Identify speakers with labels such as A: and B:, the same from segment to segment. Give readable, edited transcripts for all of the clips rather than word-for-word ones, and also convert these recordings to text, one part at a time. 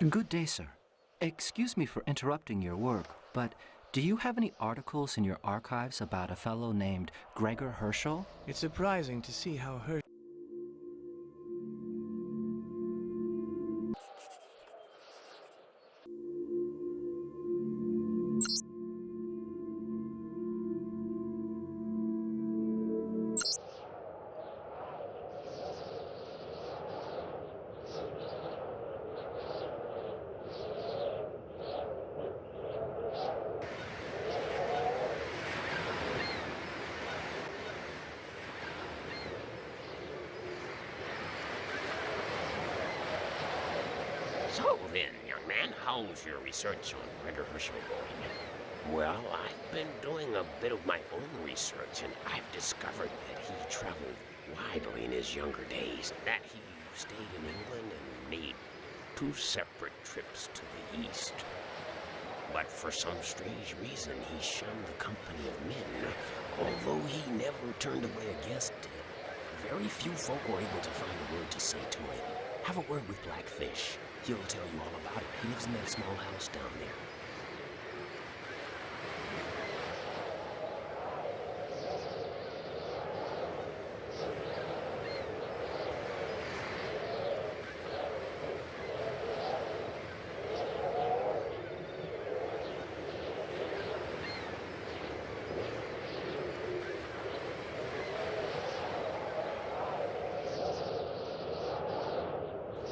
A: Good day, sir. Excuse me for interrupting your work, but do you have any articles in your archives about a fellow named Gregor Herschel?
B: It's surprising to see how Herschel...
C: So then, young man, how's your research on Gregor Herschel going? Well, I've been doing a bit of my own research, and I've discovered that he traveled widely in his younger days, that he stayed in England and made 2 separate trips to the east. But for some strange reason, he shunned the company of men. Although he never turned away a guest, very few folk were able to find a word to say to him. Have a word with Blackfish. He'll tell you all about it. He lives in that small house down there.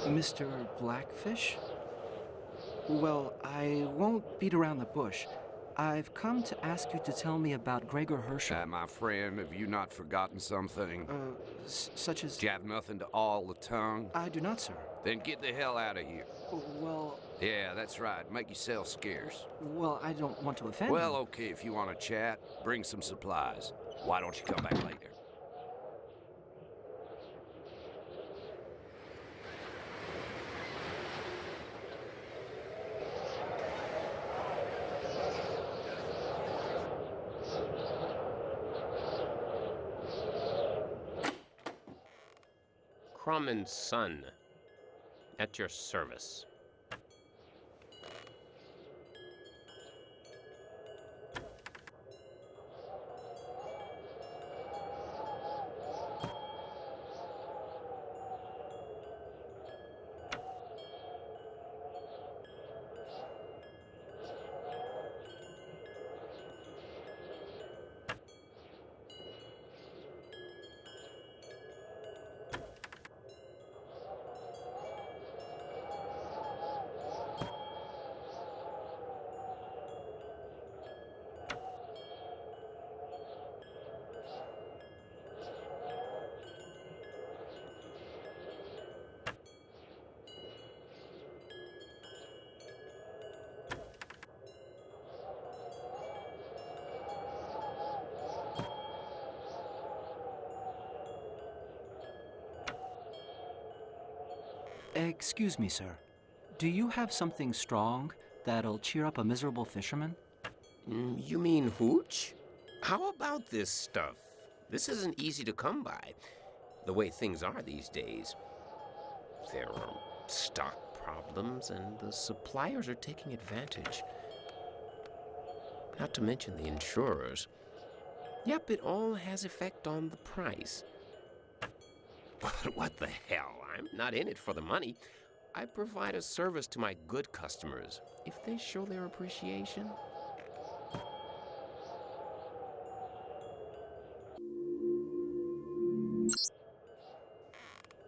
A: Mr. Blackfish? Well, I won't beat around the bush. I've come to ask you to tell me about Gregor Herschel.
D: My friend, have you not forgotten something?
A: Such as...
D: Do you have nothing to awl the tongue?
A: I do not, sir.
D: Then get the hell out of here.
A: Well...
D: Yeah, that's right. Make yourself scarce.
A: Well, I don't want to offend
D: Well,
A: you.
D: okay, if you want to chat, bring some supplies. Why don't you come back later?
C: Crumb & Son. At your service.
A: Excuse me, sir. Do you have something strong that'll cheer up a miserable fisherman?
C: You mean hooch? How about this stuff? This isn't easy to come by, the way things are these days. There are stock problems, and the suppliers are taking advantage. Not to mention the insurers. Yep, it all has effect on the price. But what the hell? I'm not in it for the money. I provide a service to my good customers if they show their appreciation.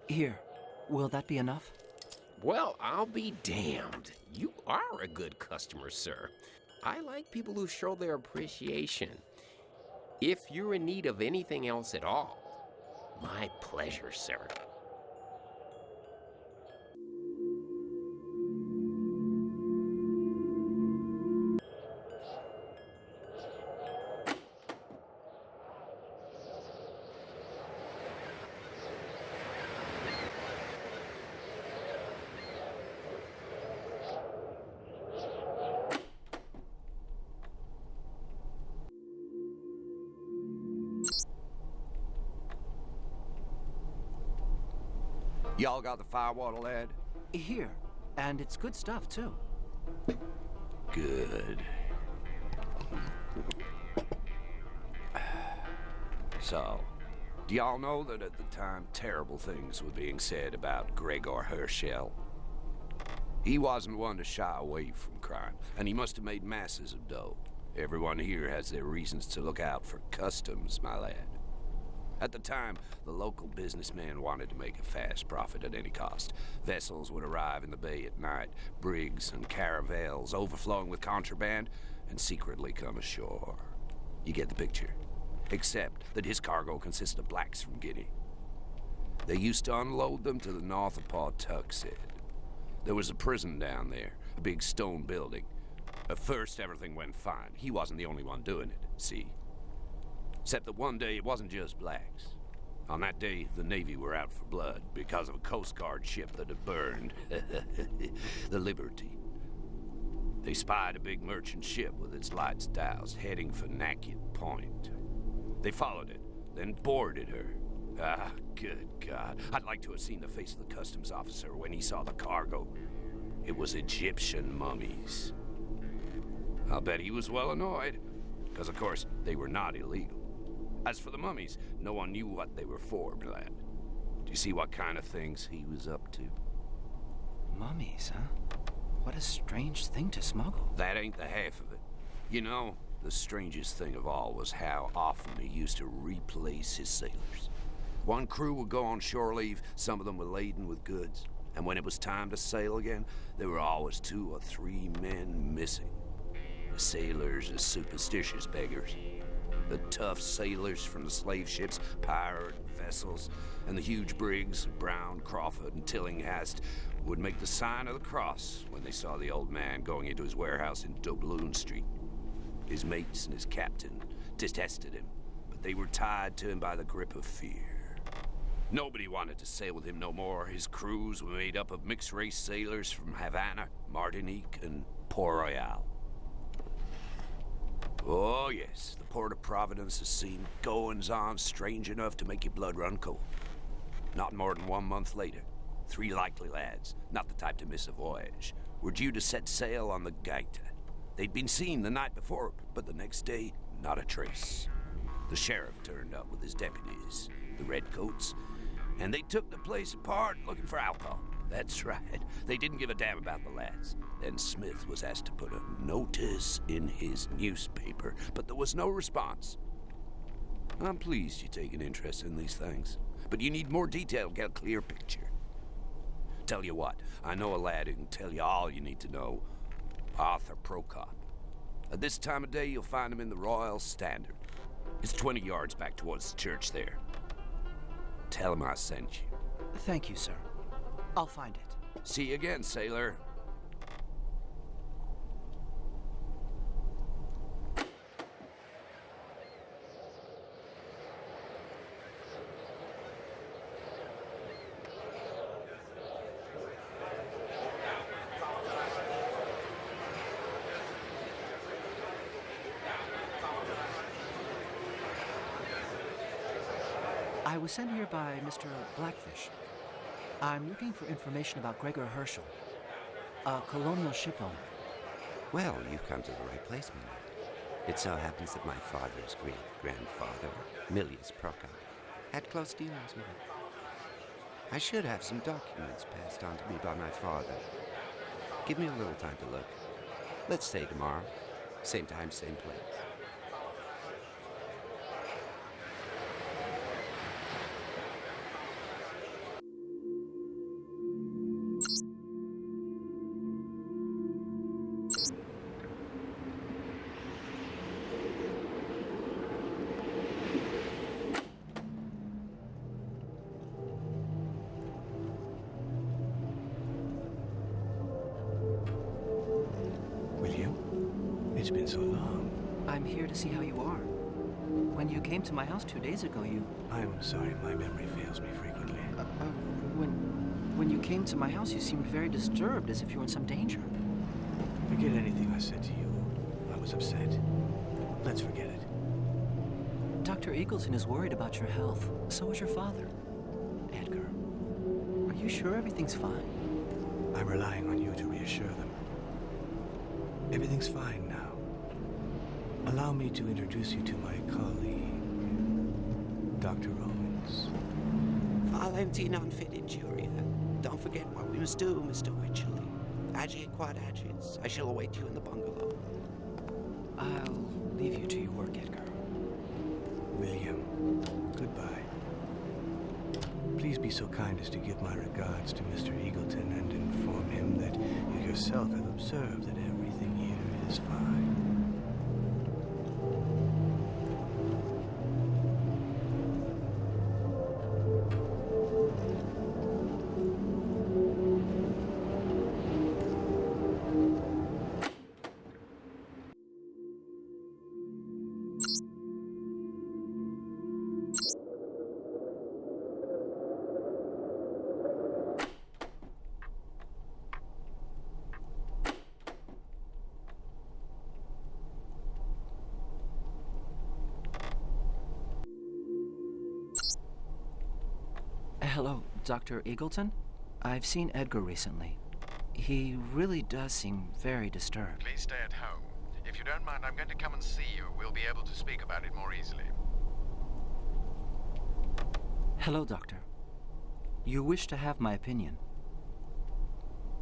A: Here, will that be enough?
C: Well, I'll be damned. You are a good customer, sir. I like people who show their appreciation. If you're in need of anything else at all, my pleasure, sir.
D: Y'all got the firewater, lad?
A: Here, and it's good stuff, too.
D: Good. So, do y'all know that at the time terrible things were being said about Gregor Herschel? He wasn't one to shy away from crime, and he must have made masses of dough. Everyone here has their reasons to look out for customs, my lad. At the time, the local businessman wanted to make a fast profit at any cost. Vessels would arrive in the bay at night, brigs and caravels overflowing with contraband, and secretly come ashore. You get the picture. Except that his cargo consisted of blacks from Guinea. They used to unload them to the north of Pawtuxet. There was a prison down there, a big stone building. At first, everything went fine. He wasn't the only one doing it, see? Except that one day, it wasn't just blacks. On that day, the Navy were out for blood because of a Coast Guard ship that had burned. The Liberty. They spied a big merchant ship with its lights doused, heading for Naked Point. They followed it, then boarded her. Ah, good God. I'd like to have seen the face of the customs officer when he saw the cargo. It was Egyptian mummies. I'll bet he was well annoyed, because of course, they were not illegal. As for the mummies, no one knew what they were for, lad. Do you see what kind of things he was up to?
A: Mummies, huh? What a strange thing to smuggle.
D: That ain't the half of it. You know, the strangest thing of all was how often he used to replace his sailors. One crew would go on shore leave, some of them were laden with goods. And when it was time to sail again, there were always 2 or 3 men missing. The sailors are superstitious beggars. The tough sailors from the slave ships, pirate vessels, and the huge brigs of Brown, Crawford, and Tillinghast would make the sign of the cross when they saw the old man going into his warehouse in Doubloon Street. His mates and his captain detested him, but they were tied to him by the grip of fear. Nobody wanted to sail with him no more. His crews were made up of mixed-race sailors from Havana, Martinique, and Port Royal. Oh, yes, the port of Providence has seen goings-on strange enough to make your blood run cold. Not more than 1 month later, 3 likely lads, not the type to miss a voyage, were due to set sail on the Gaita. They'd been seen the night before, but the next day, not a trace. The sheriff turned up with his deputies, the Redcoats, and they took the place apart looking for alcohol. That's right. They didn't give a damn about the lads. Then Smith was asked to put a notice in his newspaper, but there was no response. I'm pleased you take an interest in these things, but you need more detail to get a clear picture. Tell you what, I know a lad who can tell you all you need to know. Arthur Prokop. At this time of day, you'll find him in the Royal Standard. It's 20 yards back towards the church there. Tell him I sent you.
A: Thank you, sir. I'll find it.
D: See you again, sailor.
A: I was sent here by Mr. Blackfish. I'm looking for information about Gregor Herschel, a colonial ship owner.
E: Well, you've come to the right place, my lad. It so happens that my father's great-grandfather, Milius Prokop, had close dealings with him. I should have some documents passed on to me by my father. Give me a little time to look. Let's say tomorrow. Same time, same place.
B: William, it's been so long.
A: I'm here to see how you are. When you came to my house 2 days ago,
B: I'm sorry, my memory fails me frequently.
A: when you came to my house, you seemed very disturbed, as if you were in some danger.
B: Forget anything I said to you. I was upset. Let's forget it.
A: Dr. Eagleton is worried about your health. So is your father. Edgar, are you sure everything's fine?
B: I'm relying on you to reassure them. Everything's fine now. Allow me to introduce you to my colleague, Dr. Owens.
E: Valentine unfit injuria. Don't forget what we must do, Mr. Wycherley. Agit quod agit. I shall await you in the bungalow.
A: I'll leave you to your work, Edgar.
B: William, goodbye. Please be so kind as to give my regards to Mr. Eagleton and inform him that you yourself have observed that everything here is fine.
A: Hello, Dr. Eagleton? I've seen Edgar recently. He really does seem very disturbed.
F: Please stay at home. If you don't mind, I'm going to come and see you. We'll be able to speak about it more easily.
A: Hello, Doctor. You wish to have my opinion.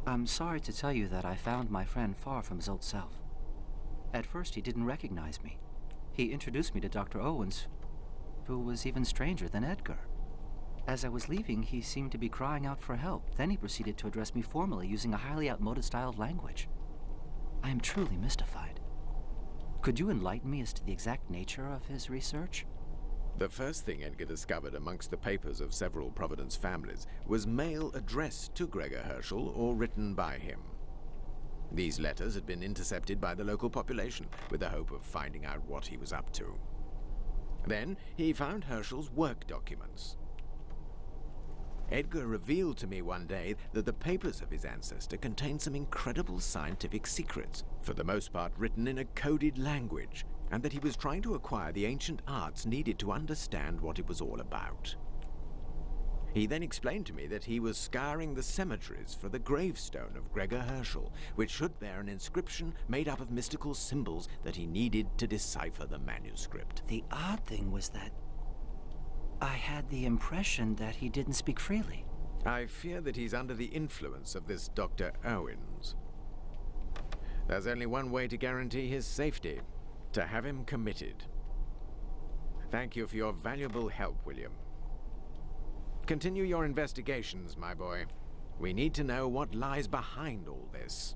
A: I'm sorry to tell you that I found my friend far from his old self. At first, he didn't recognize me. He introduced me to Dr. Owens, who was even stranger than Edgar. As I was leaving, he seemed to be crying out for help. Then he proceeded to address me formally using a highly outmoded style of language. I am truly mystified. Could you enlighten me as to the exact nature of his research?
F: The first thing Edgar discovered amongst the papers of several Providence families was mail addressed to Gregor Herschel or written by him. These letters had been intercepted by the local population with the hope of finding out what he was up to. Then he found Herschel's work documents. Edgar revealed to me one day that the papers of his ancestor contained some incredible scientific secrets, for the most part written in a coded language, and that he was trying to acquire the ancient arts needed to understand what it was all about. He then explained to me that he was scouring the cemeteries for the gravestone of Gregor Herschel, which should bear an inscription made up of mystical symbols that he needed to decipher the manuscript.
A: The odd thing was that I had the impression that he didn't speak freely.
F: I fear that he's under the influence of this Dr. Owens. There's only one way to guarantee his safety: to have him committed. Thank you for your valuable help, William. Continue your investigations, my boy. We need to know what lies behind all this.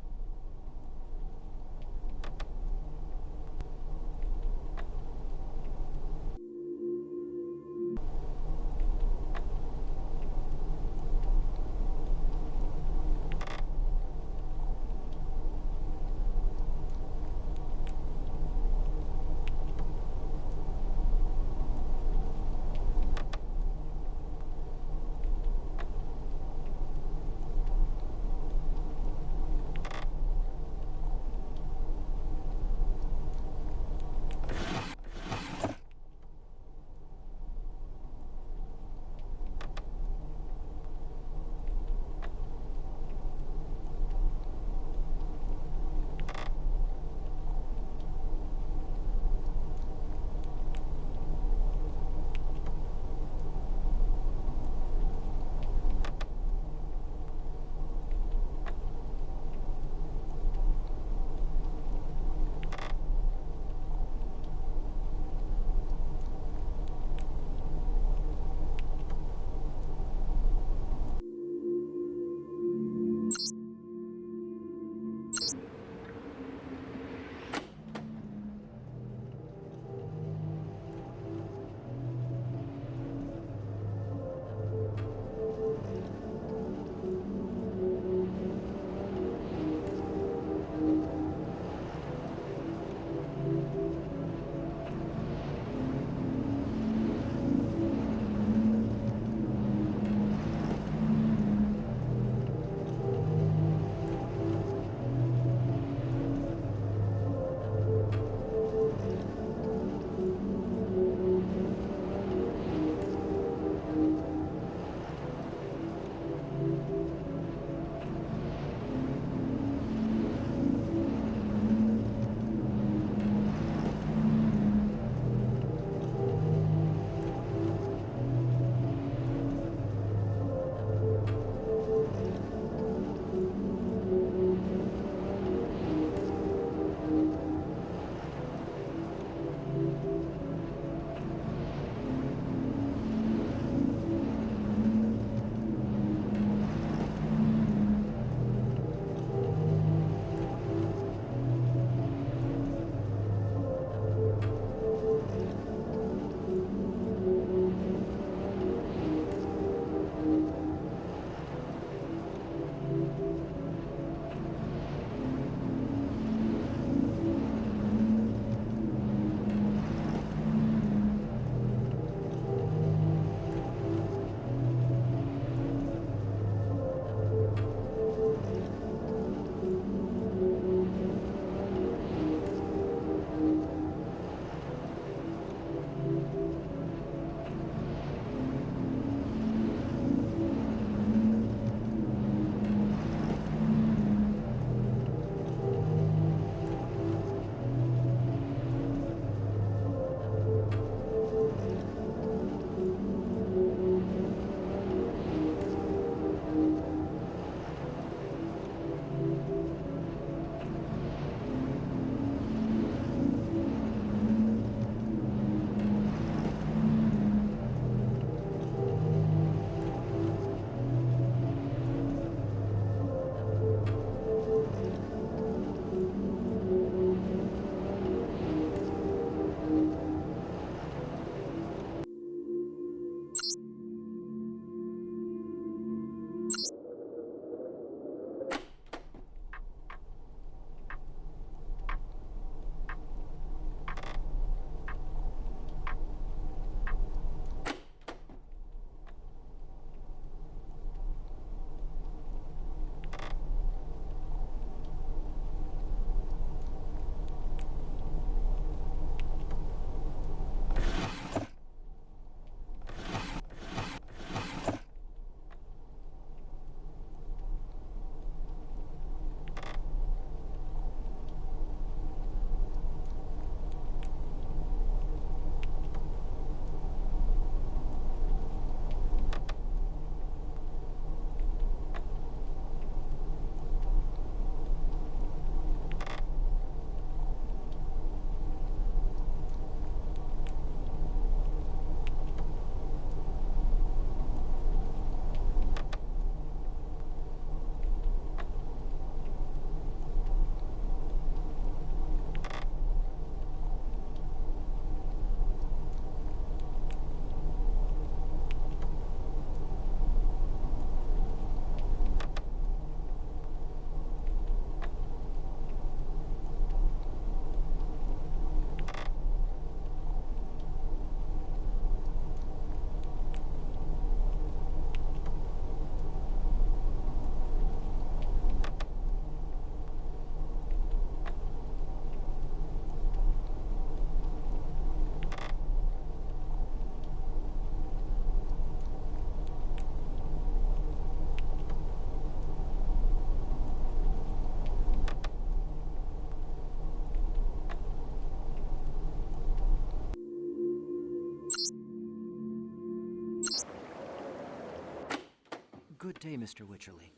A: Good day, Mr. Wycherley.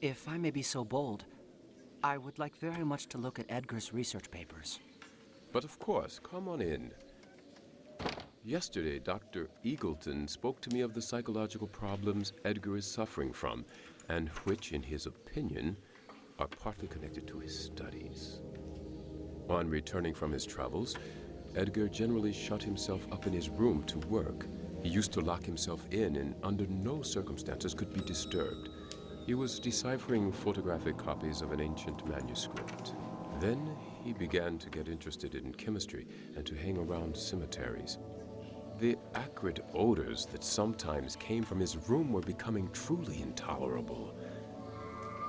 A: If I may be so bold, I would like very much to look at Edgar's research papers.
G: But of course, come on in. Yesterday, Dr. Eagleton spoke to me of the psychological problems Edgar is suffering from, and which, in his opinion, are partly connected to his studies. On returning from his travels, Edgar generally shut himself up in his room to work. He used to lock himself in and under no circumstances could be disturbed. He was deciphering photographic copies of an ancient manuscript. Then he began to get interested in chemistry and to hang around cemeteries. The acrid odors that sometimes came from his room were becoming truly intolerable.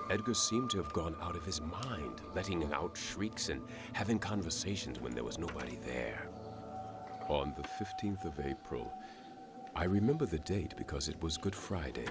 G: Edgar seemed to have gone out of his mind, letting out shrieks and having conversations when there was nobody there. On the 15th of April, I remember the date because it was Good Friday,